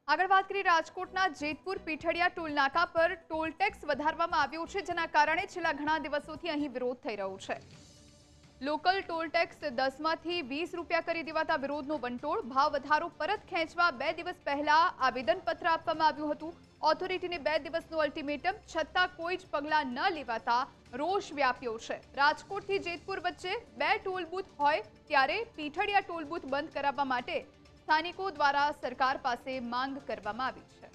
આગળ વાત કરીએ રાજકોટના જેતપુર પીઠડિયા ટોલ નાકા પર ટોલ ટેક્સ વધારવામાં આવ્યો છે, જેના કારણે છેલ્લા ઘણા દિવસોથી અહીં વિરોધ થઈ રહ્યો છે। લોકલ ટોલ ટેક્સ 10માંથી 20 રૂપિયા કરી દેવાતા વિરોધનો વંટોળ। ભાવ વધારો પરત ખેંચવા 2 દિવસ પહેલા આવેદનપત્ર આપવામાં આવ્યું હતું। ઓથોરિટીને 2 દિવસનું અલ્ટિમેટમ છતાં કોઈ જ પગલાં ન લેવાતા રોષ વ્યાપ્યો છે। રાજકોટથી જેતપુર વચ્ચે 2 ટોલ બૂથ હોય ત્યારે પીઠડિયા ટોલ બૂથ બંધ કરાવવા માટે સ્થાનિકો દ્વારા સરકાર પાસે માંગ કરવામાં આવી છે।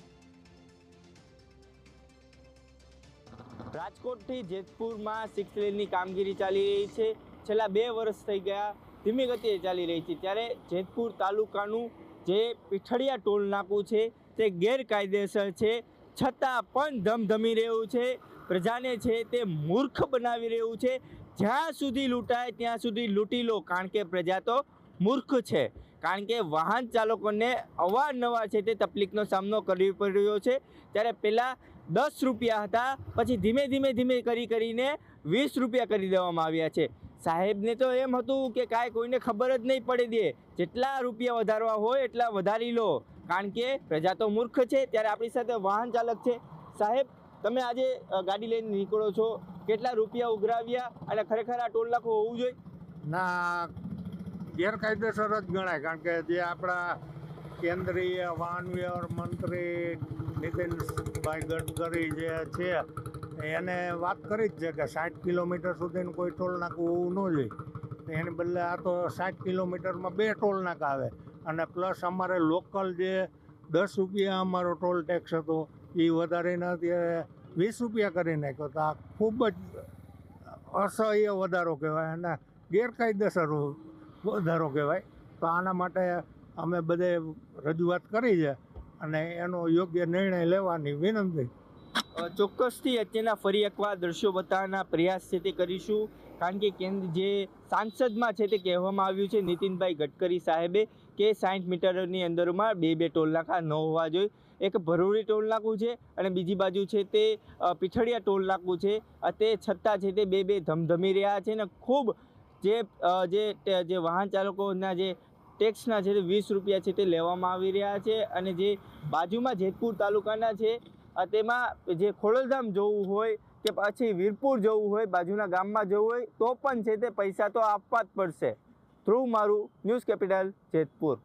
રાજકોટથી જેતપુરમાં 6 લેનની કામગીરી ચાલી રહી છે। છેલ્લા 2 વર્ષ થઈ ગયા, ધીમી ગતિએ ચાલી રહી છે। ત્યારે જેતપુર તાલુકાનું જે પીઠડિયા ટોલ નાકું છે તે ગેરકાયદેસર છે, છતાં પણ ધમધમી રહ્યું છે। પ્રજાને છે તે મૂર્ખ બનાવી રહ્યું છે। જ્યાં સુધી લૂંટાય ત્યાં સુધી લૂંટી લો, કારણ કે પ્રજા તો મૂર્ખ છે। કારણ કે વાહન ચાલકોને અવારનવાર છે તે તકલીફનો સામનો કરવો પડી રહ્યો છે। ત્યારે પહેલાં 10 રૂપિયા હતા, પછી ધીમે કરીને 20 રૂપિયા કરી દેવામાં આવ્યા છે। સાહેબને તો એમ હતું કે કાંઈ કોઈને ખબર જ નહીં પડે દે, જેટલા રૂપિયા વધારવા હોય એટલા વધારી લો, કારણ કે પ્રજા તો મૂર્ખ છે। ત્યારે આપણી સાથે વાહન ચાલક છે। સાહેબ, તમે આજે ગાડી લઈને નીકળો છો, કેટલા રૂપિયા ઉઘરાવ્યા અને ખરેખર આ ટોલ નાકું હોવું જોઈએ? ના, ગેરકાયદેસર જ ગણાય, કારણ કે જે આપણા કેન્દ્રીય વાહન વ્યવહાર મંત્રી નીતિનભાઈ ગડકરી જે છે એને વાત કરી જ છે કે 60 કિલોમીટર સુધીનું કોઈ ટોલ નાકું હોવું ન જોઈએ। એને બદલે આ તો 60 કિલોમીટરમાં 2 ટોલ નાકા આવે, અને પ્લસ અમારે લોકલ જે 10 રૂપિયા અમારો ટોલ ટેક્સ હતો એ વધારીને અત્યારે 20 રૂપિયા કરી નાખ્યો। તો આ ખૂબ જ અસહ્ય વધારો કહેવાય અને ગેરકાયદેસર વધારો કહેવાય। તો આના માટે અમે બધે રજૂઆત કરી છે અને એનો યોગ્ય નિર્ણય લેવાની વિનંતી। ચોક્કસથી અત્યારના ફરી એકવાર દ્રશ્યો બતાવવાના પ્રયાસ છે તે કરીશું, કારણ કે કેન્દ્ર જે સાંસદમાં છે તે કહેવામાં આવ્યું છે નીતિનભાઈ ગડકરી સાહેબે કે 60 મીટરની અંદરમાં 2 ટોલ નાકા ન હોવા જોઈએ। એક ભરૂડી ટોલ નાકું છે અને બીજી બાજુ છે તે પીઠડિયા ટોલ નાકું છે। તે છતાં છે તે 2 ધમધમી રહ્યા છે ને ખૂબ જે વાહન ચાલકોના જે ટેક્સના છે તે 20 રૂપિયા છે તે લેવામાં આવી રહ્યા છે। અને જે બાજુમાં જેતપુર તાલુકાના છે તેમાં જે ખોડલધામ જવું હોય કે પછી વીરપુર જવું હોય, બાજુના ગામમાં જવું હોય તો પણ છે તે પૈસા તો આપવા જ પડશે। ધ્રુવ મારું, ન્યૂઝ કેપિટલ, જેતપુર।